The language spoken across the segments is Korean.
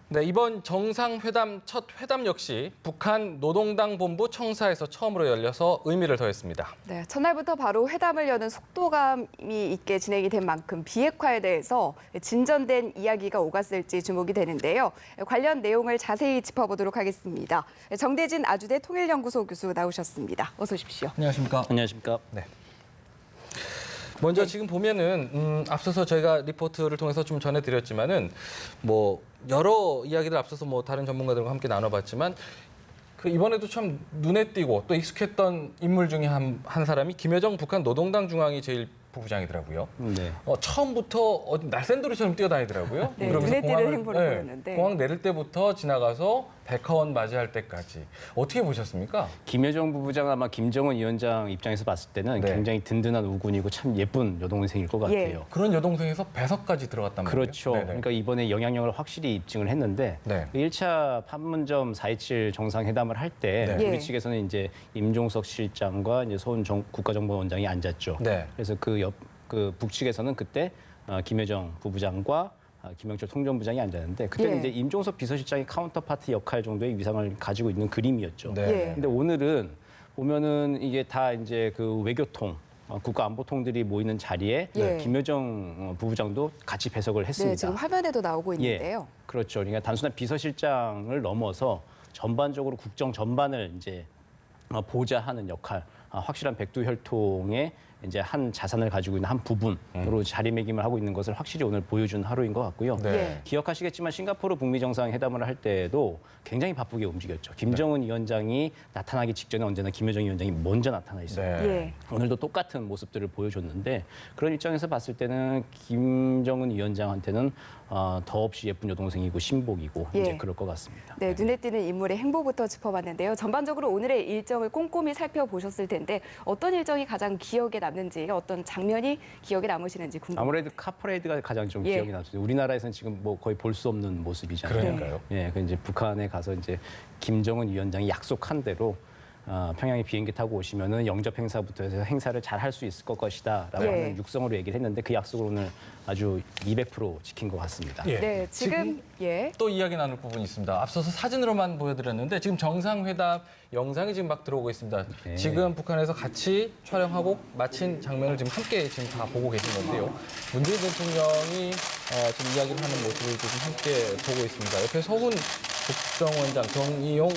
네, 이번 정상회담 첫 회담 역시 북한 노동당 본부 청사에서 처음으로 열려서 의미를 더했습니다. 네, 첫날부터 바로 회담을 여는 속도감이 있게 진행이 된 만큼 비핵화에 대해서 진전된 이야기가 오갔을지 주목이 되는데요. 관련 내용을 자세히 짚어보도록 하겠습니다. 정대진 아주대 통일연구소 교수 나오셨습니다. 어서 오십시오. 안녕하십니까? 안녕하십니까? 네. 먼저 지금 보면은 앞서서 저희가 리포트를 통해서 좀 전해드렸지만은 뭐 여러 이야기들 앞서서 뭐 다른 전문가들과 함께 나눠봤지만 그 이번에도 참 눈에 띄고 또 익숙했던 인물 중에 한 사람이 김여정 북한 노동당 중앙위 제1부부장이더라고요. 네. 처음부터 날쌘돌이처럼 뛰어다니더라고요. 네, 그러면서 눈에 띄는 행보를 보였는데. 공항 내릴 때부터 지나가서 백화원 맞이할 때까지 어떻게 보셨습니까? 김여정 부부장 아마 김정은 위원장 입장에서 봤을 때는 네. 굉장히 든든한 우군이고 참 예쁜 여동생일 것 예. 같아요. 그런 여동생에서 배석까지 들어갔단 말이에요. 그렇죠. 네네. 그러니까 이번에 영향력을 확실히 입증을 했는데 네. 1차 판문점 4.27 정상회담을 할 때 네. 우리 예. 측에서는 이제 임종석 실장과 이제 서훈 국가정보원장이 앉았죠. 네. 그래서 그 북측에서는 그때 김여정 부부장과 김영철 통전부장이 앉았는데 그때는 예. 이제 임종석 비서실장이 카운터파트 역할 정도의 위상을 가지고 있는 그림이었죠. 네. 예. 근데 오늘은 보면은 이게 다 이제 그 외교통, 국가안보통들이 모이는 자리에 예. 김여정 부부장도 같이 배석을 했습니다. 네, 지금 화면에도 나오고 있는데요. 예, 그렇죠. 그러니까 단순한 비서실장을 넘어서 전반적으로 국정 전반을 이제 보좌하는 역할, 확실한 백두혈통의 이제 한 자산을 가지고 있는 한 부분으로 자리매김을 하고 있는 것을 확실히 오늘 보여준 하루인 것 같고요. 네. 예. 기억하시겠지만 싱가포르 북미 정상회담을 할 때도 굉장히 바쁘게 움직였죠. 김정은 위원장이 나타나기 직전에 언제나 김여정 위원장이 먼저 나타나 있어요. 네. 예. 오늘도 똑같은 모습들을 보여줬는데 그런 입장에서 봤을 때는 김정은 위원장한테는 더없이 예쁜 여동생이고 신복이고 예. 이제 그럴 것 같습니다. 네, 눈에 띄는 인물의 행보부터 짚어봤는데요. 전반적으로 오늘의 일정을 꼼꼼히 살펴보셨을 텐데 어떤 일정이 가장 기억에 남는지, 어떤 장면이 기억에 남으시는지 궁금합니다. 아무래도 카퍼레이드가 가장 좀 예. 기억이 남습니다. 우리나라에서는 지금 뭐 거의 볼 수 없는 모습이잖아요. 그러니까요. 예, 그 이제 북한에 가서 이제 김정은 위원장이 약속한 대로 평양에 비행기 타고 오시면은 영접 행사부터 해서 행사를 잘 할 수 있을 것이다라고 예. 하는 육성으로 얘기를 했는데 그 약속을 오늘 아주 200% 지킨 것 같습니다. 예. 네, 지금 예. 또 이야기 나눌 부분이 있습니다. 앞서서 사진으로만 보여드렸는데 지금 정상회담 영상이 지금 막 들어오고 있습니다. 네. 지금 북한에서 같이 촬영하고 마친 장면을 지금 함께 지금 다 보고 계신 건데요. 문재인 대통령이 지금 이야기를 하는 모습을 지금 함께 보고 있습니다. 옆에 서훈 국정원장, 정의용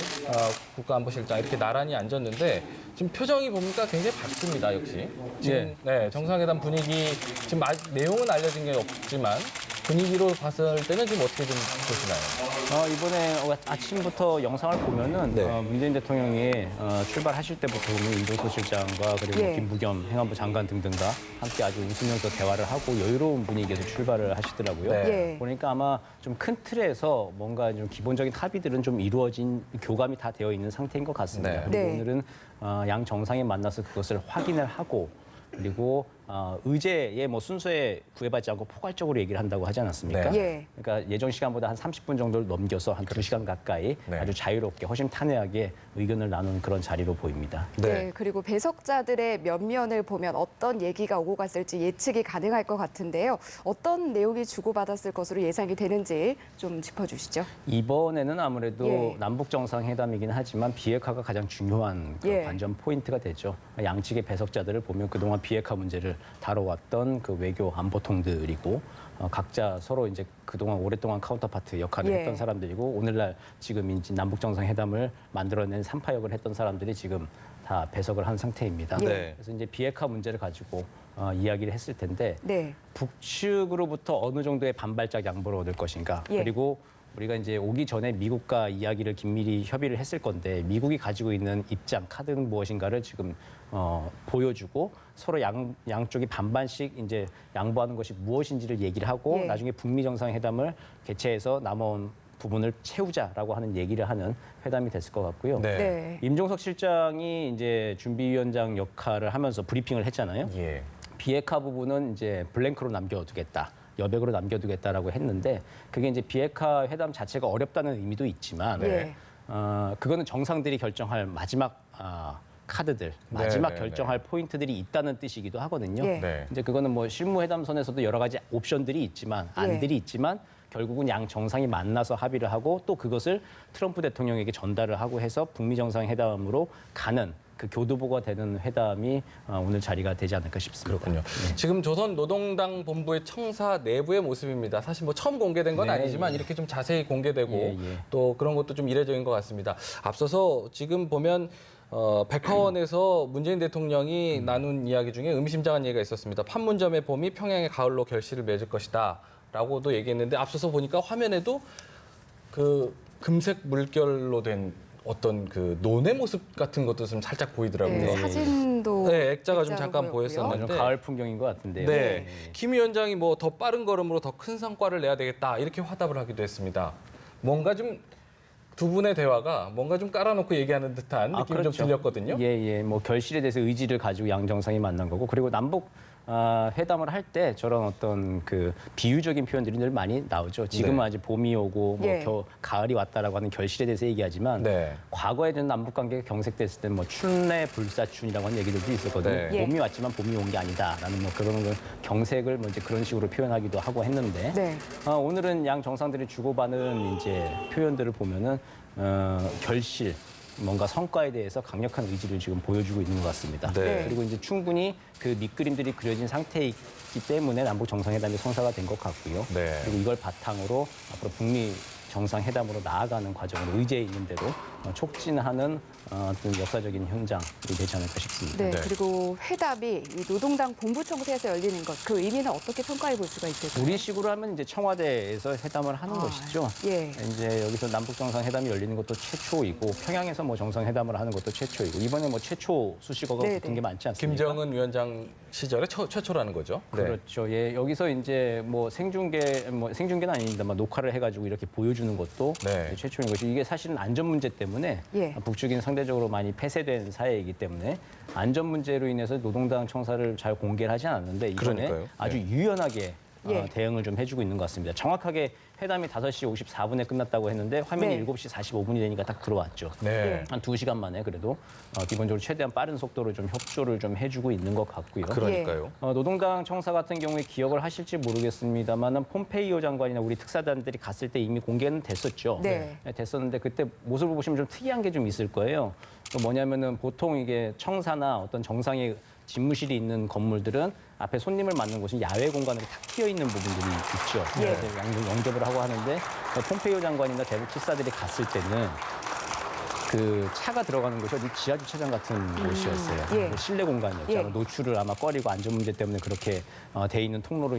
국가안보실장 이렇게 나란히 앉았는데 지금 표정이 보니까 굉장히 밝습니다. 역시 지금 네, 정상회담 분위기 지금 내용은 알려진 게 없지만 분위기로 봤을 때는 지금 어떻게 좀 보시나요? 이번에 아침부터 영상을 보면은 네. 문재인 대통령이 출발하실 때부터 보면 임종석 실장과 그리고 예. 김부겸 행안부 장관 등등과 함께 아주 웃으면서 대화를 하고 여유로운 분위기에서 출발을 하시더라고요. 네. 예. 보니까 아마 좀 큰 틀에서 뭔가 좀 기본적인 합의들은 좀 이루어진 교감이 다 되어 있는 상태인 것 같습니다. 네. 그리고 네. 오늘은 양 정상이 만나서 그것을 확인을 하고 그리고 의제에 뭐 순서에 구애받지 않고 포괄적으로 얘기를 한다고 하지 않았습니까? 네. 예. 그러니까 예정 시간보다 한 30분 정도를 넘겨서 한 2시간 가까이 네. 아주 자유롭게 허심탄회하게 의견을 나눈 그런 자리로 보입니다. 네, 그리고 배석자들의 면면을 보면 어떤 얘기가 오고 갔을지 예측이 가능할 것 같은데요. 어떤 내용이 주고받았을 것으로 예상이 되는지 좀 짚어주시죠. 이번에는 아무래도 예. 남북 정상회담이긴 하지만 비핵화가 가장 중요한 그 예. 관전 포인트가 되죠. 양측의 배석자들을 보면 그동안 비핵화 문제를 다뤄왔던 그 외교 안보통들이고 각자 서로 이제 그동안 오랫동안 카운터파트 역할을 예. 했던 사람들이고 오늘날 지금 이제 남북 정상회담을 만들어낸 삼파역을 했던 사람들이 지금 다 배석을 한 상태입니다. 네. 그래서 이제 비핵화 문제를 가지고 이야기를 했을 텐데 네. 북측으로부터 어느 정도의 반발적 양보를 얻을 것인가 예. 그리고 우리가 이제 오기 전에 미국과 이야기를 긴밀히 협의를 했을 건데 미국이 가지고 있는 입장 카드는 무엇인가를 지금 보여주고 서로 양쪽이 반반씩 이제 양보하는 것이 무엇인지를 얘기를 하고 예. 나중에 북미 정상회담을 개최해서 남아온 부분을 채우자라고 하는 얘기를 하는 회담이 됐을 것 같고요. 네. 네. 임종석 실장이 이제 준비위원장 역할을 하면서 브리핑을 했잖아요. 예. 비핵화 부분은 이제 블랭크로 남겨두겠다. 여백으로 남겨두겠다라고 했는데 그게 이제 비핵화 회담 자체가 어렵다는 의미도 있지만 예. 그거는 정상들이 결정할 마지막 카드들, 마지막 네, 결정할 포인트들이 있다는 뜻이기도 하거든요. 예. 네. 이제 그거는 뭐 실무회담선에서도 여러 가지 옵션들이 있지만 안들이 있지만 결국은 양 정상이 만나서 합의를 하고 또 그것을 트럼프 대통령에게 전달을 하고 해서 북미 정상회담으로 가는 그 교두보가 되는 회담이 오늘 자리가 되지 않을까 싶습니다. 그렇군요. 지금 조선 노동당 본부의 청사 내부의 모습입니다. 사실 뭐 처음 공개된 건 네, 아니지만 이렇게 좀 자세히 공개되고 예, 예. 또 그런 것도 좀 이례적인 것 같습니다. 앞서서 지금 보면 백화원에서 문재인 대통령이 나눈 이야기 중에 의미심장한 얘기가 있었습니다. 판문점의 봄이 평양의 가을로 결실을 맺을 것이다라고도 얘기했는데 앞서서 보니까 화면에도 그 금색 물결로 된 어떤 그 논의 모습 같은 것도 좀 살짝 보이더라고요. 네, 사진도 네, 액자가 좀 액자로 잠깐 보였고요. 보였었는데. 가을 풍경인 것 같은데요. 네. 김 위원장이 뭐 더 빠른 걸음으로 더 큰 성과를 내야 되겠다 이렇게 화답을 하기도 했습니다. 뭔가 좀 두 분의 대화가 뭔가 좀 깔아놓고 얘기하는 듯한 느낌이 좀 들렸거든요. 예. 뭐 결실에 대해서 의지를 가지고 양 정상이 만난 거고 그리고 남북 회담을 할 때 저런 어떤 그 비유적인 표현들이 늘 많이 나오죠. 지금은 네. 아직 봄이 오고 뭐 예. 가을이 왔다라고 하는 결실에 대해서 얘기하지만 네. 과거에는 남북 관계가 경색됐을 때 뭐 춘내 불사춘이라고 하는 얘기들도 있었거든요. 네. 예. 봄이 왔지만 봄이 온 게 아니다라는 뭐 그런 그 경색을 뭐 이제 그런 식으로 표현하기도 하고 했는데 네. 오늘은 양 정상들이 주고받은 이제 표현들을 보면은 결실 뭔가 성과에 대해서 강력한 의지를 지금 보여주고 있는 것 같습니다. 네. 그리고 이제 충분히 그 밑그림들이 그려진 상태이기 때문에 남북 정상회담이 성사가 된 것 같고요. 네. 그리고 이걸 바탕으로 앞으로 북미 정상회담으로 나아가는 과정으로 의제에 있는 대로 촉진하는 어떤 역사적인 현장이 되지 않을까 싶습니다. 네, 네. 그리고 회담이 이 노동당 본부청사에서 열리는 것, 그 의미는 어떻게 평가해 볼 수가 있을까요? 우리식으로 하면 이제 청와대에서 회담을 하는 것이죠. 예. 이제 여기서 남북 정상회담이 열리는 것도 최초이고 평양에서 뭐 정상회담을 하는 것도 최초이고 이번에 뭐 최초 수식어가 네네. 붙은 게 많지 않습니까? 김정은 위원장 시절에 최초라는 거죠. 네. 그렇죠. 예, 여기서 이제 뭐 생중계는 아닙니다만 녹화를 해가지고 이렇게 보여주는 것도 네. 최초인 것이 이게 사실은 안전 문제 때문에 예. 북측은 상대적으로 많이 폐쇄된 사회이기 때문에 안전 문제로 인해서 노동당 청사를 잘 공개를 하지 않았는데 이번에 그러니까요. 아주 네. 유연하게 예. 대응을 좀 해주고 있는 것 같습니다. 정확하게 회담이 5시 54분에 끝났다고 했는데 화면이 네. 7시 45분이 되니까 딱 들어왔죠. 네. 한 2시간 만에 그래도 기본적으로 최대한 빠른 속도로 좀 협조를 좀 해주고 있는 것 같고요. 그러니까요. 노동당 청사 같은 경우에 기억을 하실지 모르겠습니다만은 폼페이오 장관이나 우리 특사단들이 갔을 때 이미 공개는 됐었죠. 네. 됐었는데 그때 모습을 보시면 좀 특이한 게 좀 있을 거예요. 또 뭐냐면은 보통 이게 청사나 어떤 정상의 집무실이 있는 건물들은 앞에 손님을 맞는 곳은 야외 공간으로 탁 트여 있는 부분들이 있죠. 예. 그래서 영접을 하고 하는데 폼페이오 장관이나 대북 특사들이 갔을 때는 그 차가 들어가는 곳이 어디 지하 주차장 같은 곳이었어요. 예. 실내 공간이었죠. 예. 노출을 아마 꺼리고 안전 문제 때문에 그렇게 돼 있는 통로로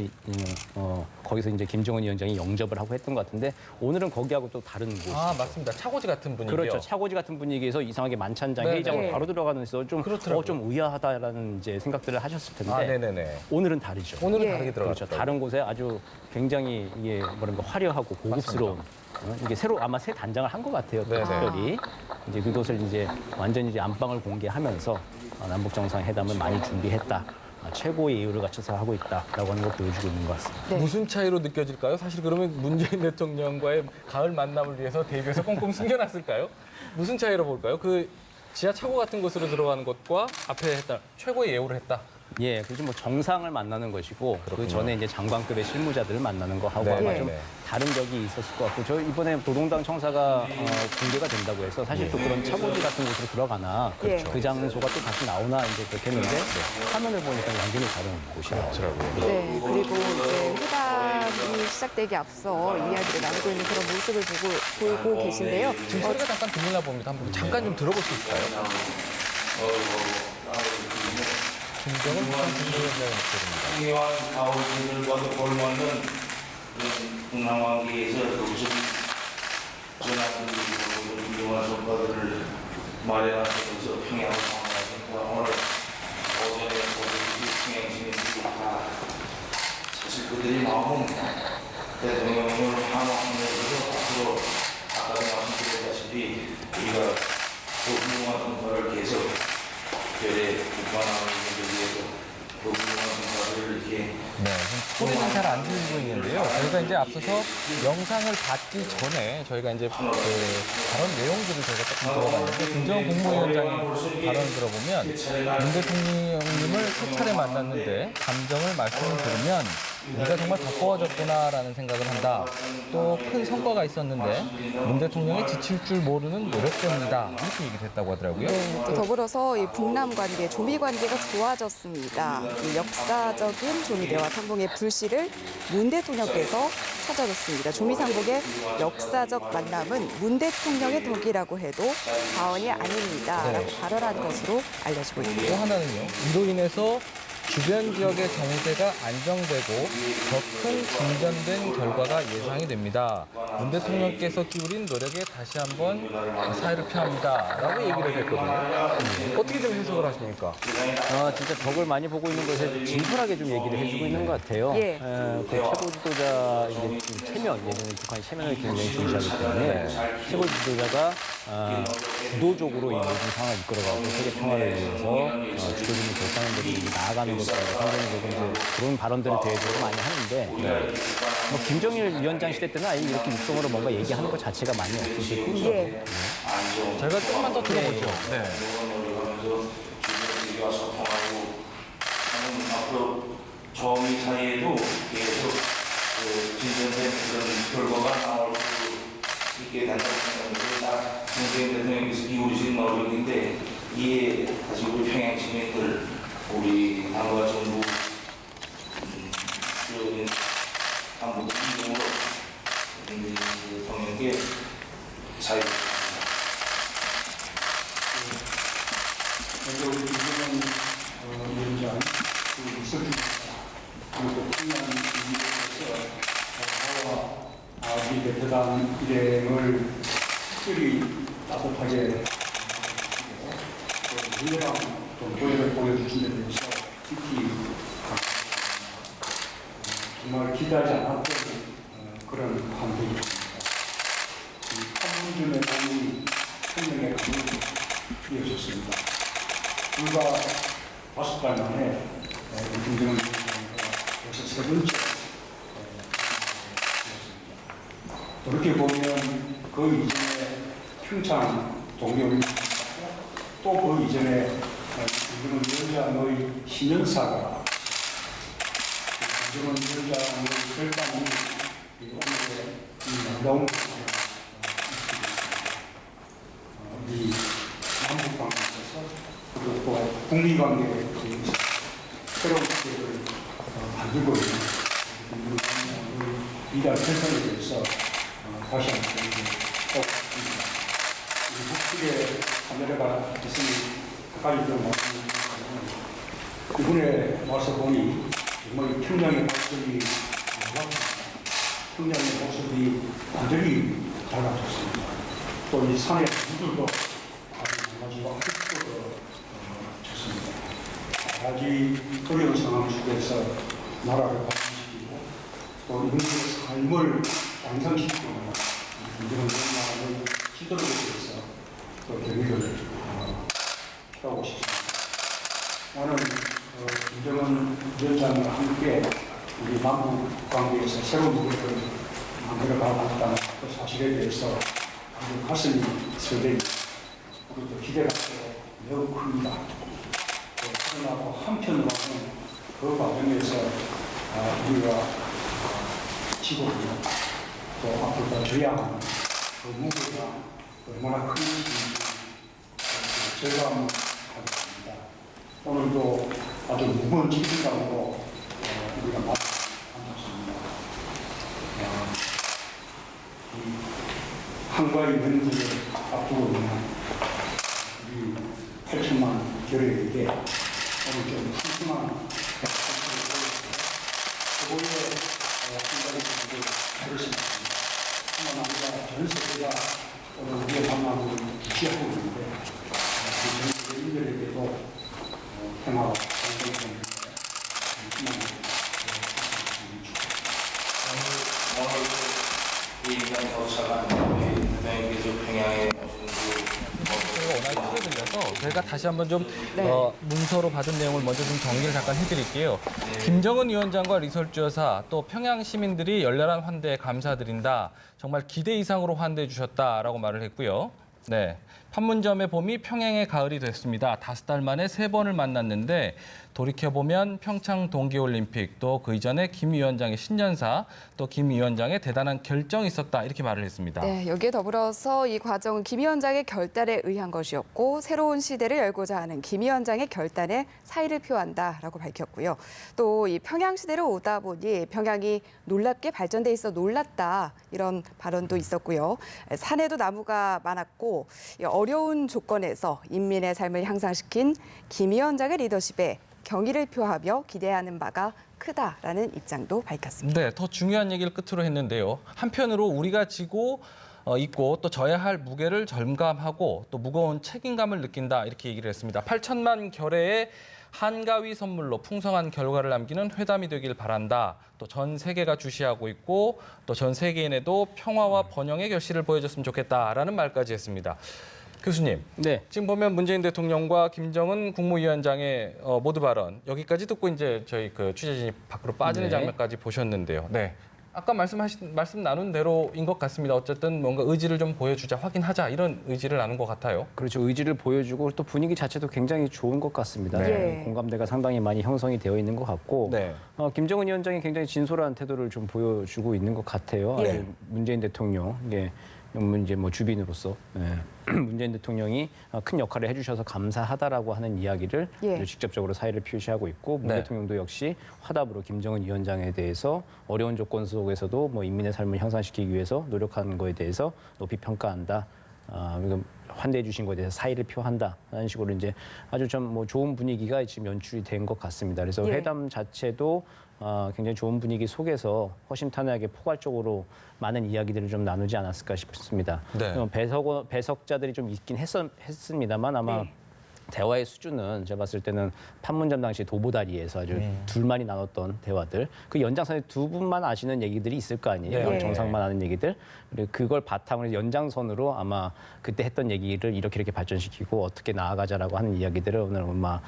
거기서 이제 김정은 위원장이 영접을 하고 했던 것 같은데 오늘은 거기하고 또 다른 곳이죠. 아, 맞습니다. 차고지 같은 분위기요. 그렇죠. 차고지 같은 분위기에서 이상하게 만찬장 네, 회의장으로 네. 바로 들어가는 데서 좀, 그렇더라고요. 좀 의아하다라는 이제 생각들을 하셨을 텐데 아, 네네네. 오늘은 다르죠. 오늘은 예. 다르게 들어갔죠. 그렇죠. 다른 곳에 아주 굉장히 이게 뭐랄까 화려하고 고급스러운 이게 새로 아마 새 단장을 한 것 같아요. 네네. 특별히 이제 그것을 이제 완전히 이제 안방을 공개하면서 남북 정상회담을 많이 준비했다. 최고의 이유를 갖춰서 하고 있다라고 하는 걸 보여주고 있는 것 같습니다. 네. 무슨 차이로 느껴질까요? 사실 그러면 문재인 대통령과의 가을 만남을 위해서 대비해서 꽁꽁 숨겨놨을까요? 무슨 차이로 볼까요? 그 지하 차고 같은 곳으로 들어가는 것과 앞에 했다. 최고의 예우를 했다. 예, 그죠. 뭐 정상을 만나는 것이고 그 전에 이제 장관급의 실무자들을 만나는 거 하고 네, 아마 네, 좀 네. 다른 격이 있었을 것 같고 저 이번에 노동당 청사가 공개가 된다고 해서 사실 또 그런 차고지 같은 곳으로 들어가나 그렇죠. 그 장소가 또 다시 나오나 이제 그렇겠는데 화면을 보니까 완전히 다른 곳이더라고요. 네, 그리고 이제 회담이 시작되기 앞서 이야기를 나누고 있는 그런 모습을 보고 계신데요. 지금 소리가 잠깐 들리나 봅니다. 한번 잠깐 좀 들어볼 수 있을까요? 김정은 국방부위원장의 목소리입니다. 평화와 가오들과도 걸맞는 동남아기에서 무슨 전화들이 훌륭한 성과들을 마련하면서 평양을 방문하니까 오늘 오전에 우리 평양 시민들이 다 사실 그들이 마음은 대통령을 환호하면서 앞으로 아까도 말씀드렸다시피 우리가 그 훌륭한 성과를 계속 별에 국방하는 분들 위해서 그 훌륭한 성과를 이렇게 네, 소리는 잘 안 들리고 있는데요. 저희가 이제 앞서서 영상을 받기 전에 저희가 이제 그 발언 내용들을 저희가 조금 들어봤는데 김정은 국무위원장의 발언을 들어보면 문 대통령님을 세 차례 만났는데 감정을 말씀을 들으면 우리가 정말 가까워졌구나라는 생각을 한다. 또 큰 성과가 있었는데 문 대통령이 지칠 줄 모르는 노력 때문이다. 이렇게 얘기를 했다고 하더라고요. 네, 또 더불어서 이 북남 관계, 조미 관계가 좋아졌습니다. 이 역사적인 조미대와 상봉의 불씨를 문 대통령께서 찾아줬습니다. 조미 상봉의 역사적 만남은 문 대통령의 덕이라고 해도 과언이 아닙니다라고 발언한 것으로 알려지고 또 있고요. 하나는요. 이로 인해서 주변 지역의 정세가 안정되고 더 큰 진전된 결과가 예상이 됩니다. 문 대통령께서 기울인 노력에 다시 한번 사의를 표합니다라고 얘기를 했거든요. 어떻게 좀 해석을 하십니까? 진짜 덕을 많이 보고 있는 것에 진솔하게 좀 얘기를 해주고 있는 것 같아요. 예. 그 최고 지도자 이제 좀 체면, 예전에 북한이 체면을 굉장히 중시하기 때문에 최고 지도자가 주도적으로 이 모든 상황을 이끌어가고 세계 평화를 위해서 주도적인 결단들이 나아가는 것까지 상당히 조금 이제 그런 발언들을 대외적으로 많이 하는데 뭐 김정일 위원장 시대 때는 아예 이렇게 육성으로 뭔가 얘기하는 것 자체가 많이 없으실 뿐이죠. 예. 저희가 조금만 더 들어보죠. 네. 노력하면서 주변과 소통하고 하는 앞으로 정의 사이에도 계속 진전된 그런 결과가 나올 수 있게 된다고 생각합니다. 문재인 대통령께서 기울이신 노력인데 이에 다시 우리 평양 시민들, 우리 당과 정부 주요인 당부 이동으로 대통령께 사의. 먼저 우리 김정은 위원장, 이석기 그리고 풍년 위기에서 저와 우리 대표단 일행을 특별히 따뜻하게 민주당 동포를 보여주신 데 대해서 특히 정말 기대하지 않았던 그런 관계입니다. 이 판문점의 강이 생명의 강이 이어졌습니다. 불과 5달 만에 김정은 위원장과 역시 세 번째 이렇게 보면 그 이전에 평창 동계올림픽 또 그 이전에 김정은 위원장의 신년사가 김정은 위원장의 결단이 오늘의 이 놀라운 이 남북 관계에 있어서 그리고 또 북미 관계에 새로운 시대를 만들고 있는 위대한 결정에 대해서 다시 한번 꼭 북측에 카메라가 있으니 가까이 좀 말씀드리면 이번에 와서 보니 정말 평양의 모습이 놀랍습니다. 평양의 모습이 완전히 달라졌습니다. 또 이 산의 물들도 아주 가지고 흙도 좋습니다. 아주 어려운 상황 속에서 나라를 발전시키고 또 인민의 삶을 양상시키고 김정은 위원장의 지도를 위해서 또 경의를 표하고 싶습니다. 나는 김정은 위원장과 함께 우리 남북 관계에서 새로운 무대를 만들어 가겠다는 그 사실에 대해서 아주 가슴이 설레고 그리고 또 기대가 매우 큽니다. 그러나 또 한편으로는 그 과정에서 우리가 지고 있는 또 앞으로 져야 하는 그 무게가 얼마나 큰지 절감하게 됩니다. 오늘도 아주 무거운 책임감으로 우리가 만났습니다. 한가위 면제를 앞두고 있는 우리 8천만 결의에게 오늘 좀 푸짐한 그거에 한가위 면제를 하겠습니다. 뿐만 아니라 전 세계가 오늘 우리의 만남을 기시하고 있는데 전 세계인들에게도 평화와 안정을 위해 오늘 이 인간 도착한 대통령께서 평양에 오신 저희가 워낙 크게 들려서 저희가 다시 한번 좀 네. 문서로 받은 내용을 먼저 좀 정리를 잠깐 해드릴게요. 김정은 위원장과 리설주 여사 또 평양 시민들이 열렬한 환대에 감사드린다. 정말 기대 이상으로 환대해 주셨다라고 말을 했고요. 네, 판문점의 봄이 평양의 가을이 됐습니다. 5달 만에 3번을 만났는데 돌이켜보면 평창 동계올림픽 또 그 이전에 김 위원장의 신년사 또 김 위원장의 대단한 결정이 있었다 이렇게 말을 했습니다. 네, 여기에 더불어서 이 과정은 김 위원장의 결단에 의한 것이었고 새로운 시대를 열고자 하는 김 위원장의 결단에 사의를 표한다라고 밝혔고요. 또 이 평양 시대로 오다 보니 평양이 놀랍게 발전돼 있어 놀랐다 이런 발언도 있었고요. 산에도 나무가 많았고 어려운 조건에서 인민의 삶을 향상시킨 김 위원장의 리더십에 경의를 표하며 기대하는 바가 크다라는 입장도 밝혔습니다. 네, 더 중요한 얘기를 끝으로 했는데요. 한편으로 우리가 지고 있고 또 져야 할 무게를 절감하고 또 무거운 책임감을 느낀다 이렇게 얘기를 했습니다. 8천만 결의의 한가위 선물로 풍성한 결과를 남기는 회담이 되길 바란다. 또 전 세계가 주시하고 있고 또 전 세계인에도 평화와 번영의 결실을 보여줬으면 좋겠다라는 말까지 했습니다. 교수님, 네. 지금 보면 문재인 대통령과 김정은 국무위원장의 모두 발언 여기까지 듣고 이제 저희 그 취재진이 밖으로 빠지는 네. 장면까지 보셨는데요. 네. 아까 말씀 나눈 대로인 것 같습니다. 어쨌든 뭔가 의지를 좀 보여주자, 확인하자 이런 의지를 나눈 것 같아요. 그렇죠. 의지를 보여주고 또 분위기 자체도 굉장히 좋은 것 같습니다. 네. 공감대가 상당히 많이 형성이 되어 있는 것 같고 네. 김정은 위원장이 굉장히 진솔한 태도를 좀 보여주고 있는 것 같아요. 예. 아주 문재인 대통령, 이제 뭐 주빈으로서 문재인 대통령이 큰 역할을 해주셔서 감사하다라고 하는 이야기를 예. 직접적으로 사의를 표시하고 있고 문 네. 대통령도 역시 화답으로 김정은 위원장에 대해서 어려운 조건 속에서도 뭐 인민의 삶을 향상시키기 위해서 노력하는 거에 대해서 높이 평가한다. 환대해 주신 것에 대해서 사의를 표한다라는 식으로 이제 아주 좀 뭐 좋은 분위기가 지금 연출이 된 것 같습니다. 그래서 예. 회담 자체도 굉장히 좋은 분위기 속에서 허심탄회하게 포괄적으로 많은 이야기들을 좀 나누지 않았을까 싶습니다. 네. 배석자들이 좀 있긴 했습니다만 아마 네. 대화의 수준은 제가 봤을 때는 판문점 당시 도보다리에서 아주 둘만이 나눴던 대화들 그 연장선에 두 분만 아시는 얘기들이 있을 거 아니에요. 네. 정상만 아는 얘기들. 그리고 그걸 바탕으로 연장선으로 아마 그때 했던 얘기를 이렇게 발전시키고 어떻게 나아가자라고 하는 이야기들을 오늘 아마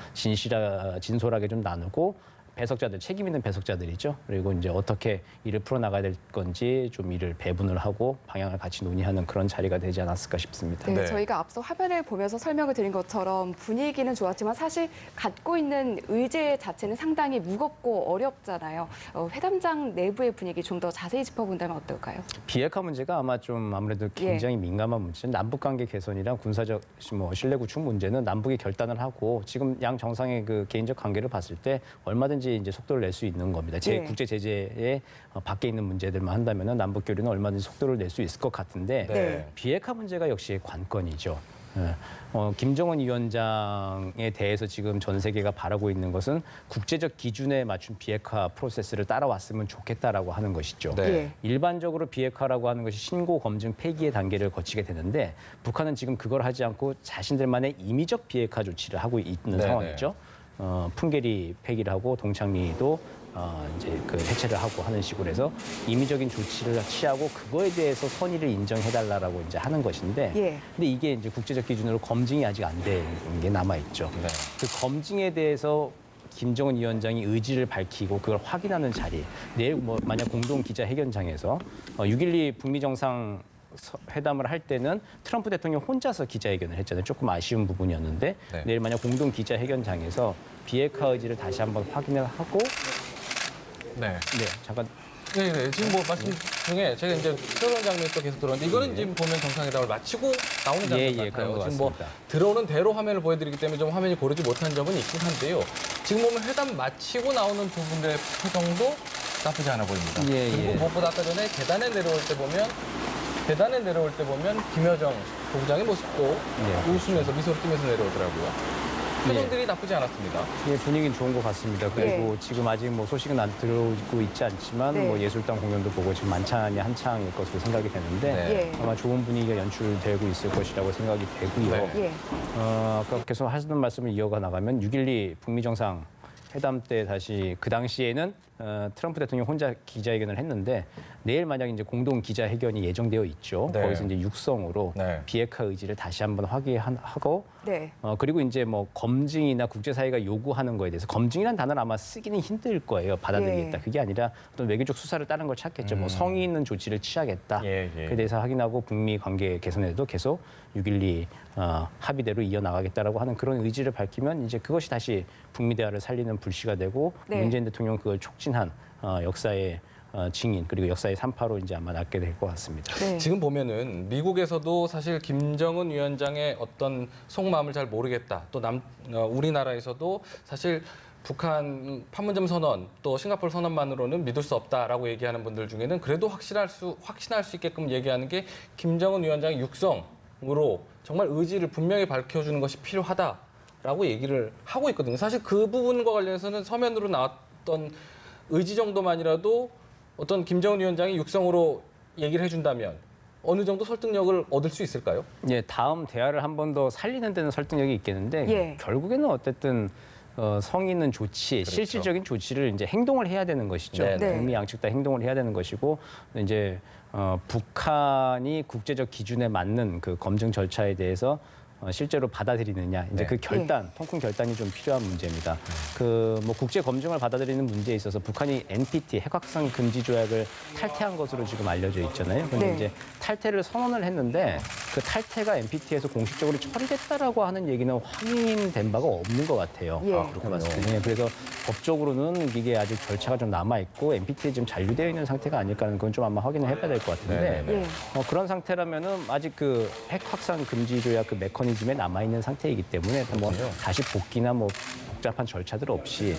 진솔하게 좀 나누고 배석자들, 책임 있는 배석자들이죠. 그리고 이제 어떻게 일을 풀어나가야 될 건지 좀 일을 배분을 하고 방향을 같이 논의하는 그런 자리가 되지 않았을까 싶습니다. 네, 네. 저희가 앞서 화면을 보면서 설명을 드린 것처럼 분위기는 좋았지만 사실 갖고 있는 의제 자체는 상당히 무겁고 어렵잖아요. 회담장 내부의 분위기 좀 더 자세히 짚어본다면 어떨까요? 비핵화 문제가 아마 좀 아무래도 굉장히 민감한 문제. 남북관계 개선이랑 군사적 뭐 신뢰 구축 문제는 남북이 결단을 하고 지금 양 정상의 그 개인적 관계를 봤을 때 얼마든지 이제 속도를 낼 수 있는 겁니다. 예. 국제 제재에 밖에 있는 문제들만 한다면 남북 교류는 얼마든지 속도를 낼 수 있을 것 같은데 네. 비핵화 문제가 역시 관건이죠. 김정은 위원장에 대해서 지금 전 세계가 바라고 있는 것은 국제적 기준에 맞춘 비핵화 프로세스를 따라왔으면 좋겠다라고 하는 것이죠. 네. 예. 일반적으로 비핵화라고 하는 것이 신고, 검증, 폐기의 단계를 거치게 되는데 북한은 지금 그걸 하지 않고 자신들만의 임의적 비핵화 조치를 하고 있는 네네. 상황이죠. 풍계리 폐기를 하고 동창리도 이제 그 해체를 하고 하는 식으로 해서 임의적인 조치를 취하고 그거에 대해서 선의를 인정해달라고 이제 하는 것인데, 예. 근데 이게 이제 국제적 기준으로 검증이 아직 안 된 게 남아 있죠. 네. 그 검증에 대해서 김정은 위원장이 의지를 밝히고 그걸 확인하는 자리, 내일 뭐 만약 공동 기자회견장에서 6.12 북미 정상 회담을 할 때는 트럼프 대통령 혼자서 기자회견을 했잖아요. 조금 아쉬운 부분이었는데 네. 내일 만약 공동 기자회견장에서 비핵화 의지를 다시 한번 확인을 하고 네. 잠깐 네. 지금 뭐 말씀 중에 제가 이제 새로운 장면이 또 계속 들어오는데 이거는 지금 보면 정상회담을 마치고 나오는 장면 예, 같아요. 그런 것 지금 뭐 같습니다. 들어오는 대로 화면을 보여드리기 때문에 좀 화면이 고르지 못한 점은 있긴 한데요. 지금 보면 회담 마치고 나오는 두 분의 표정도 나쁘지 않아 보입니다. 예, 그리고 예. 무엇보다 아까 전에 계단에 내려올 때 보면 김여정 부부장의 모습도 예, 웃으면서 미소를 띠면서 내려오더라고요. 표정들이 나쁘지 않았습니다. 예, 분위기는 좋은 것 같습니다. 그리고 지금 아직 뭐 소식은 안 들어오고 있지 않지만 네. 뭐 예술당 공연도 보고 지금 만찬이 한창일 것으로 생각이 되는데 네. 예. 아마 좋은 분위기가 연출되고 있을 것이라고 생각이 되고요. 네. 예. 아까 계속 하시던 말씀을 이어가 나가면 6.12 북미 정상 회담 때 다시 그 당시에는 트럼프 대통령 혼자 기자회견을 했는데 내일 만약 이제 공동 기자회견이 예정되어 있죠. 네. 거기서 이제 육성으로 네. 비핵화 의지를 다시 한번 확인하고 네. 그리고 이제 뭐 검증이나 국제사회가 요구하는 거에 대해서 검증이라는 단어를 아마 쓰기는 힘들 거예요. 받아들이겠다. 예. 그게 아니라 어떤 외교적 수사를 따른 걸 찾겠죠. 뭐 성의 있는 조치를 취하겠다. 예, 예. 그에 대해서 확인하고 북미 관계 개선에도 계속 6.12 합의대로 이어나가겠다라고 하는 그런 의지를 밝히면 이제 그것이 다시 북미 대화를 살리는 불씨가 되고 네. 문재인 대통령 그걸 촉진한 역사의 증인 그리고 역사의 산파로 이제 아마 남게 될 것 같습니다. 네. 지금 보면은 미국에서도 사실 김정은 위원장의 어떤 속마음을 잘 모르겠다. 또 우리나라에서도 사실 북한 판문점 선언 또 싱가포르 선언만으로는 믿을 수 없다라고 얘기하는 분들 중에는 그래도 확신할 수 있게끔 얘기하는 게 김정은 위원장의 육성으로 정말 의지를 분명히 밝혀주는 것이 필요하다라고 얘기를 하고 있거든요. 사실 그 부분과 관련해서는 서면으로 나왔던 의지 정도만이라도 어떤 김정은 위원장이 육성으로 얘기를 해준다면 어느 정도 설득력을 얻을 수 있을까요? 예, 다음 대화를 한 번 더 살리는 데는 설득력이 있겠는데 예. 결국에는 어쨌든 성의 있는 조치, 그렇죠. 실질적인 조치를 이제 행동을 해야 되는 것이죠. 네, 네. 북미 양측 다 행동을 해야 되는 것이고 이제 북한이 국제적 기준에 맞는 그 검증 절차에 대해서 실제로 받아들이느냐 이제 네. 그 결단, 통큰 결단이 좀 필요한 문제입니다. 그 뭐 국제 검증을 받아들이는 문제에 있어서 북한이 NPT 핵확산 금지 조약을 탈퇴한 것으로 지금 알려져 있잖아요. 그런데 네. 이제 탈퇴를 선언을 했는데 그 탈퇴가 NPT에서 공식적으로 처리됐다라고 하는 얘기는 확인된 바가 없는 것 같아요. 예. 그렇군요. 네, 그래서 법적으로는 이게 아직 절차가 좀 남아 있고 NPT에 지금 잔류되어 있는 상태가 아닐까 하는 건 좀 아마 확인을 해봐야 될 것 같은데. 네, 예. 그런 상태라면은 아직 그 핵 확산 금지 조약 그 메커니즘에 남아 있는 상태이기 때문에 뭐 그렇군요. 다시 복귀나 뭐 복잡한 절차들 없이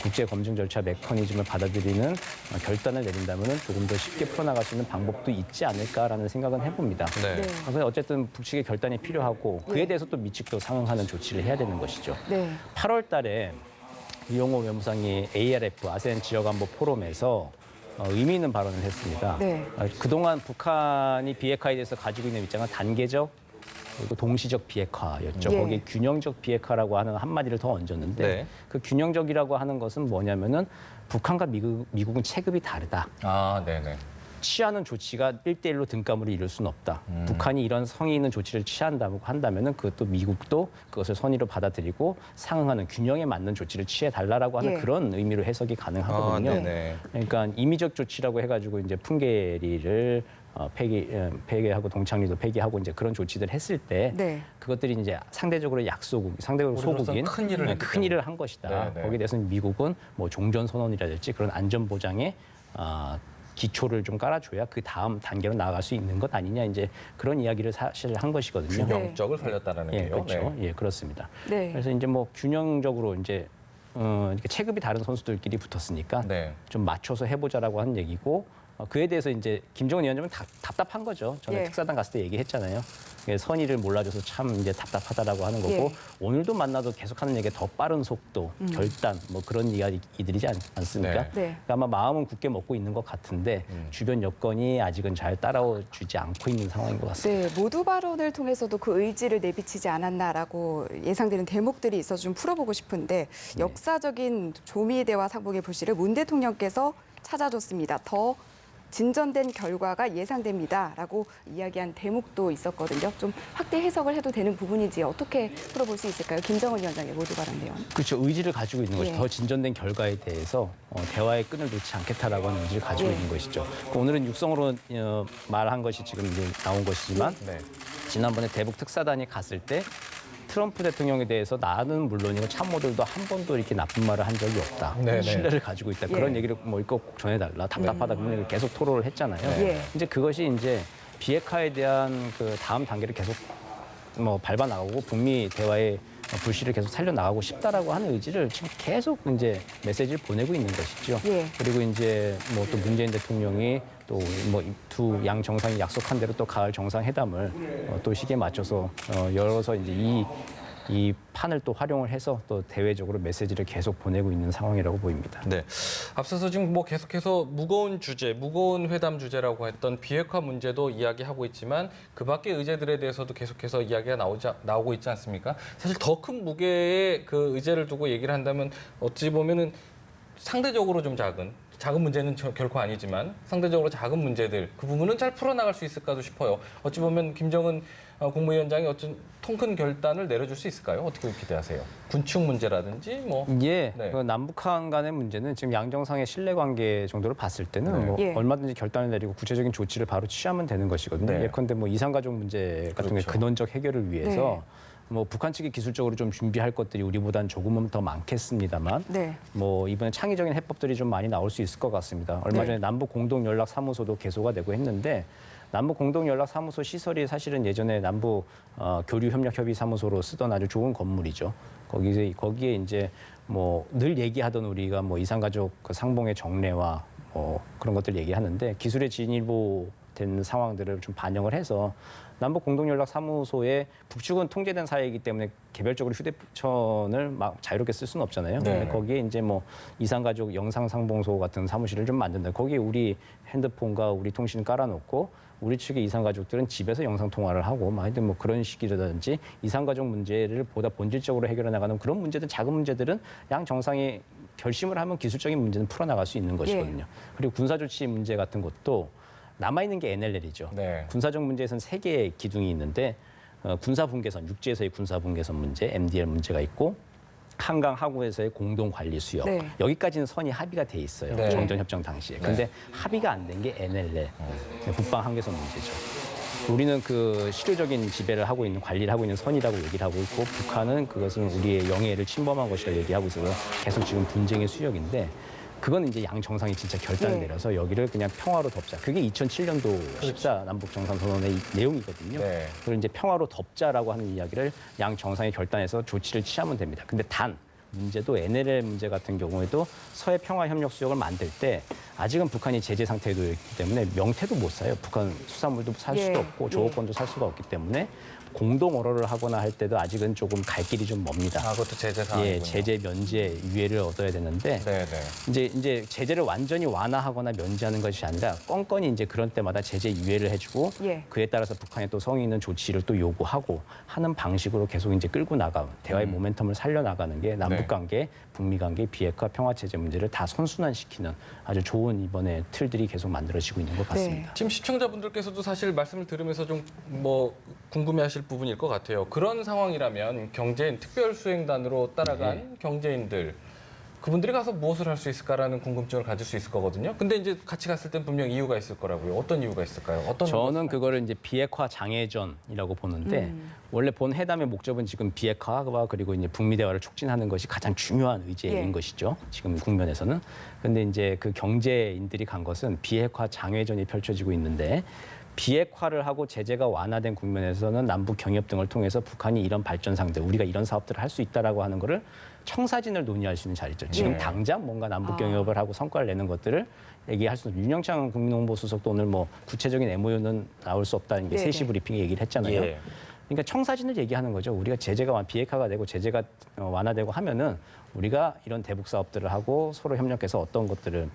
국제 검증 절차 메커니즘을 받아들이는 결단을 내린다면은 조금 더 쉽게 풀어나갈 수 있는 방법도 있지 않을까라는 생각은 해봅니다. 네. 네. 그래서 어쨌든 북측의 결단이 필요하고 그에 예. 대해서 또 미측도 상응하는 조치를 해야 되는 것이죠. 네. 8월 달에 이용호 외무상이 ARF 아세안 지역안보 포럼에서 의미 있는 발언을 했습니다. 네. 그동안 북한이 비핵화에 대해서 가지고 있는 입장은 단계적 그리고 동시적 비핵화였죠. 예. 거기에 균형적 비핵화라고 하는 한마디를 더 얹었는데 네. 그 균형적이라고 하는 것은 뭐냐면은 북한과 미국은 체급이 다르다. 아, 네네. 취하는 조치가 1대1로 등가물을 이룰 수는 없다. 북한이 이런 성의 있는 조치를 취한다고 한다면은 그것도 미국도 그것을 선의로 받아들이고 상응하는 균형에 맞는 조치를 취해달라고 하는 예. 그런 의미로 해석이 가능하거든요. 아, 네네. 그러니까 임의적 조치라고 해가지고 이제 풍계리를 폐기하고 동창리도 폐기하고 이제 그런 조치들 했을 때 네. 그것들이 이제 상대적으로 상대적으로 우리로서는 소국인 큰 일을 했기 큰 일을 한 것이다. 네, 네. 거기에 대해서는 미국은 뭐 종전 선언이라든지 그런 안전 보장에 기초를 좀 깔아줘야 그 다음 단계로 나아갈 수 있는 것 아니냐 이제 그런 이야기를 사실 한 것이거든요. 균형적을 살렸다라는 예, 게요. 그렇죠. 네. 예, 그렇습니다. 네. 그래서 이제 뭐 균형적으로 이제 이렇게 체급이 다른 선수들끼리 붙었으니까 네. 좀 맞춰서 해보자라고 하는 얘기고 그에 대해서 이제 김정은 위원장은 답답한 거죠. 전에 예. 특사단 갔을 때 얘기했잖아요. 선의를 몰라줘서 참 이제 답답하다라고 하는 거고 예. 오늘도 만나도 계속하는 얘기가 더 빠른 속도, 결단 뭐 그런 이야기들이지 않습니까? 네. 네. 그러니까 아마 마음은 굳게 먹고 있는 것 같은데 주변 여건이 아직은 잘 따라주지 않고 있는 상황인 것 같습니다. 네, 모두 발언을 통해서도 그 의지를 내비치지 않았나라고 예상되는 대목들이 있어서 좀 풀어보고 싶은데 역사적인 조미 대화 상봉의 불씨를 문 대통령께서 찾아줬습니다. 더 진전된 결과가 예상됩니다라고 이야기한 대목도 있었거든요. 좀 확대 해석을 해도 되는 부분인지 어떻게 풀어볼 수 있을까요? 김정은 위원장의 모두 발언 내용. 그렇죠. 의지를 가지고 있는 것이 예. 더 진전된 결과에 대해서 대화의 끈을 놓지 않겠다라고 하는 의지를 가지고 예. 있는 것이죠. 오늘은 육성으로 말한 것이 지금 이제 나온 것이지만 네. 지난번에 대북 특사단이 갔을 때 트럼프 대통령에 대해서 나는 물론이고 참모들도 한 번도 이렇게 나쁜 말을 한 적이 없다. 네네. 신뢰를 가지고 있다. 예. 그런 얘기를 뭐 이거 꼭 전해달라. 답답하다. 그런 얘기를 계속 토로를 했잖아요. 예. 이제 그것이 이제 비핵화에 대한 그 다음 단계를 계속 뭐 밟아 나가고 북미 대화의 불씨를 계속 살려 나가고 싶다라고 하는 의지를 지금 계속 이제 메시지를 보내고 있는 것이죠. 예. 그리고 이제 뭐 또 문재인 대통령이 또 뭐 두 양 정상이 약속한 대로 또 가을 정상회담을 또 시기에 맞춰서 열어서 이제 이 판을 또 활용을 해서 또 대외적으로 메시지를 계속 보내고 있는 상황이라고 보입니다. 네. 앞서서 지금 뭐 계속해서 무거운 주제, 무거운 회담 주제라고 했던 비핵화 문제도 이야기하고 있지만 그 밖의 의제들에 대해서도 계속해서 이야기가 나오고 있지 않습니까? 사실 더 큰 무게의 그 의제를 두고 얘기를 한다면 어찌 보면은 상대적으로 좀 작은 문제는 결코 아니지만 상대적으로 작은 문제들 그 부분은 잘 풀어나갈 수 있을까도 싶어요. 어찌 보면 김정은 국무위원장이 어떤 통큰 결단을 내려줄 수 있을까요? 어떻게 기대하세요? 군축 문제라든지 뭐. 예, 네. 그 남북한 간의 문제는 지금 양정상의 신뢰관계 정도로 봤을 때는 네. 뭐 예. 얼마든지 결단을 내리고 구체적인 조치를 바로 취하면 되는 것이거든요. 네. 예컨대 뭐 이산가족 문제 같은 그렇죠. 게 근원적 해결을 위해서 네. 뭐 북한 측이 기술적으로 좀 준비할 것들이 우리보다는 조금은 더 많겠습니다만 네. 뭐 이번에 창의적인 해법들이 좀 많이 나올 수 있을 것 같습니다. 얼마 네. 전에 남북 공동 연락 사무소도 개소가 되고 했는데 남북 공동 연락 사무소 시설이 사실은 예전에 남북 교류 협력 협의 사무소로 쓰던 아주 좋은 건물이죠. 거기에 이제 뭐 늘 얘기하던 우리가 뭐 이산가족 그 상봉의 정례와 뭐 그런 것들 얘기하는데 기술의 진일보된 상황들을 좀 반영을 해서 남북 공동연락사무소에 북측은 통제된 사회이기 때문에 개별적으로 휴대폰을 막 자유롭게 쓸 수는 없잖아요. 네. 근데 거기에 이제 뭐 이산가족 영상상봉소 같은 사무실을 좀 만든다. 거기에 우리 핸드폰과 우리 통신 깔아놓고 우리 측의 이산가족들은 집에서 영상 통화를 하고 뭐 하여튼 뭐 그런 식이라든지 이산가족 문제를 보다 본질적으로 해결해 나가는 그런 문제든 작은 문제들은 양 정상이 결심을 하면 기술적인 문제는 풀어나갈 수 있는 것이거든요. 그리고 군사조치 문제 같은 것도 남아있는 게 NLL이죠. 네. 군사적 문제에서는 3개의 기둥이 있는데 군사분계선, 육지에서의 군사분계선 문제, MDL 문제가 있고 한강 하구에서의 공동관리 수역. 네. 여기까지는 선이 합의가 돼 있어요. 네. 정전협정 당시에. 근데 합의가 안 된 게 NLL, 북방 한계선 문제죠. 우리는 그 실효적인 지배를 하고 있는 관리를 하고 있는 선이라고 얘기를 하고 있고 북한은 그것은 우리의 영해를 침범한 것이라 얘기하고 있어서 계속 지금 분쟁의 수역인데 그건 이제 양 정상이 진짜 결단을 네. 내려서 여기를 그냥 평화로 덮자. 그게 2007년도 14 남북 정상선언의 내용이거든요. 네. 그걸 이제 평화로 덮자라고 하는 이야기를 양 정상이 결단해서 조치를 취하면 됩니다. 근데 단 문제도 NLL 문제 같은 경우에도 서해 평화 협력 수역을 만들 때 아직은 북한이 제재 상태에 놓여 있기 때문에 명태도 못 사요. 북한 수산물도 살 수도 예. 없고 조업권도 살 수가 없기 때문에 공동 어로를 하거나 할 때도 아직은 조금 갈 길이 좀 멉니다. 아, 그것도 제재 사항이군요. 예, 제재 면제 유예를 얻어야 되는데 네, 네. 이제 제재를 완전히 완화하거나 면제하는 것이 아니라 건건이 이제 그런 때마다 제재 유예를 해주고 예. 그에 따라서 북한에 또 성의 있는 조치를 또 요구하고 하는 방식으로 계속 이제 끌고 나가 대화의 모멘텀을 살려나가는 게 남북 관계, 북미 관계, 비핵화, 평화 체제 문제를 다 선순환시키는 아주 좋은 이번에 틀들이 계속 만들어지고 있는 것 같습니다. 지금 시청자분들께서도 사실 말씀을 들으면서 좀 뭐 궁금해하실 부분일 것 같아요. 그런 상황이라면 경제인 특별수행단으로 따라간 경제인들 그분들이 가서 무엇을 할 수 있을까라는 궁금증을 가질 수 있을 거거든요. 근데 이제 같이 갔을 땐 분명 이유가 있을 거라고요. 어떤 이유가 있을까요? 어떤 저는 그거를 이제 비핵화 장애전이라고 보는데 원래 본 회담의 목적은 지금 비핵화와 그리고 이제 북미 대화를 촉진하는 것이 가장 중요한 의제인 예. 것이죠. 지금 국면에서는. 근데 이제 그 경제인들이 간 것은 비핵화 장외전이 펼쳐지고 있는데 비핵화를 하고 제재가 완화된 국면에서는 남북 경협 등을 통해서 북한이 이런 발전상들, 우리가 이런 사업들을 할 수 있다라고 하는 거를 청사진을 논의할 수 있는 자리죠. 지금 네. 당장 뭔가 남북 경협을 하고 성과를 내는 것들을 얘기할 수 있는 윤영찬 국민홍보수석도 오늘 뭐 구체적인 MOU는 나올 수 없다는 게 네네. 3시 브리핑에 얘기를 했잖아요. 예. 그러니까 청사진을 얘기하는 거죠. 우리가 제재가 비핵화가 되고 제재가 완화되고 하면은 우리가 이런 대북 사업들을 하고 서로 협력해서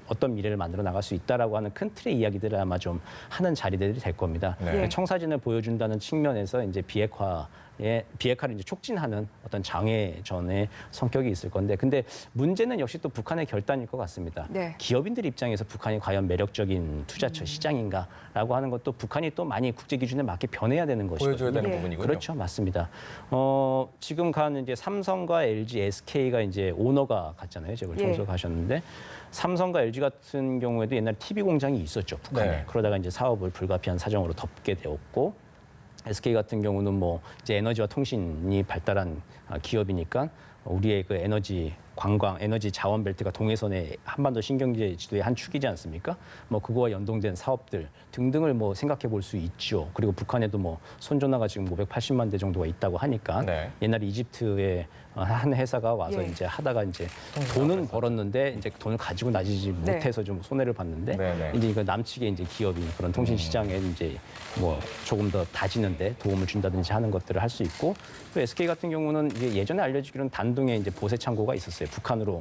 어떤 미래를 만들어 나갈 수 있다라고 하는 큰 틀의 이야기들을 아마 좀 하는 자리들이 될 겁니다. 네. 청사진을 보여준다는 측면에서 이제 비핵화를 이제 촉진하는 어떤 장애전의 성격이 있을 건데, 근데 문제는 역시 또 북한의 결단일 것 같습니다. 네. 기업인들 입장에서 북한이 과연 매력적인 투자처 시장인가라고 하는 것도 북한이 또 많이 국제 기준에 맞게 변해야 되는 것이거든요. 보여줘야 되는 네. 부분이군요. 그렇죠, 맞습니다. 지금 간 이제 삼성과 LG, SK가 이제 오너가 갔잖아요. 제가 예. 평소 가셨는데 삼성과 LG 같은 경우에도 옛날 TV 공장이 있었죠, 북한에. 네. 그러다가 이제 사업을 불가피한 사정으로 덮게 되었고. SK 같은 경우는 뭐 이제 에너지와 통신이 발달한 기업이니까 우리의 그 에너지 관광, 에너지 자원 벨트가 동해선의 한반도 신경제 지도의 한 축이지 않습니까? 뭐 그거와 연동된 사업들 등등을 뭐 생각해 볼 수 있죠. 그리고 북한에도 뭐 손전화가 지금 580만 대 정도가 있다고 하니까 네. 옛날에 이집트의 한 회사가 와서 예. 이제 하다가 이제 돈은 벌었는데 이제 돈을 가지고 나지지 네. 못해서 좀 손해를 봤는데 네네. 이제 이거 남측의 이제 기업이 그런 통신 시장에 이제 뭐 조금 더 다지는데 도움을 준다든지 하는 것들을 할 수 있고, 또 SK 같은 경우는 이게 예전에 알려지기로는 단둥에 이제 보세 창고가 있었어요. 북한으로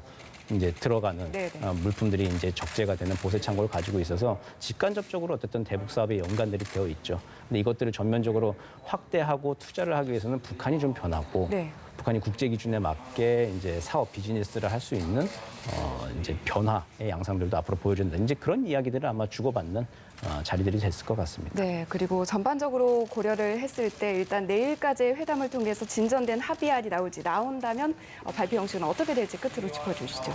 이제 들어가는 네네. 물품들이 이제 적재가 되는 보세 창고를 가지고 있어서 직간접적으로 어쨌든 대북 사업에 연관들이 되어 있죠. 근데 이것들을 전면적으로 확대하고 투자를 하기 위해서는 북한이 좀 변하고 네. 북한이 국제 기준에 맞게 이제 사업 비즈니스를 할 수 있는 이제 변화의 양상들도 앞으로 보여준다. 이제 그런 이야기들을 아마 주고받는 자리들이 됐을 것 같습니다. 네, 그리고 전반적으로 고려를 했을 때 일단 내일까지의 회담을 통해서 진전된 합의안이 나온다면 발표 형식은 어떻게 될지 끝으로 짚어주시죠.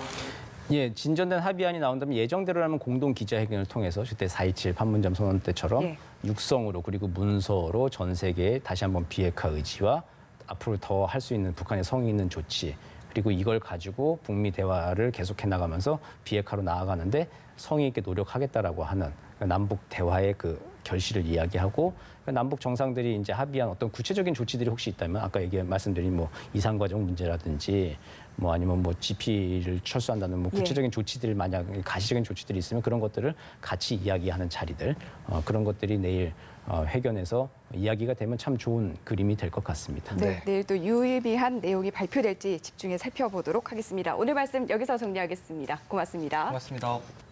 예, 진전된 합의안이 나온다면 예정대로라면 공동 기자회견을 통해서 그때 4.27 판문점 선언 때처럼 예. 육성으로 그리고 문서로 전 세계에 다시 한번 비핵화 의지와 앞으로 더 할 수 있는 북한의 성의 있는 조치 그리고 이걸 가지고 북미 대화를 계속해 나가면서 비핵화로 나아가는데 성의 있게 노력하겠다라고 하는 남북 대화의 그 결실을 이야기하고 남북 정상들이 이제 합의한 어떤 구체적인 조치들이 혹시 있다면 아까 말씀드린 뭐 이산 과정 문제라든지 뭐 아니면 뭐 GP를 철수한다는 뭐 구체적인 조치들 만약 가시적인 조치들이 있으면 그런 것들을 같이 이야기하는 자리들 그런 것들이 내일 회견에서 이야기가 되면 참 좋은 그림이 될 것 같습니다. 네, 내일 또 유의미한 내용이 발표될지 집중해 살펴보도록 하겠습니다. 오늘 말씀 여기서 정리하겠습니다. 고맙습니다. 고맙습니다.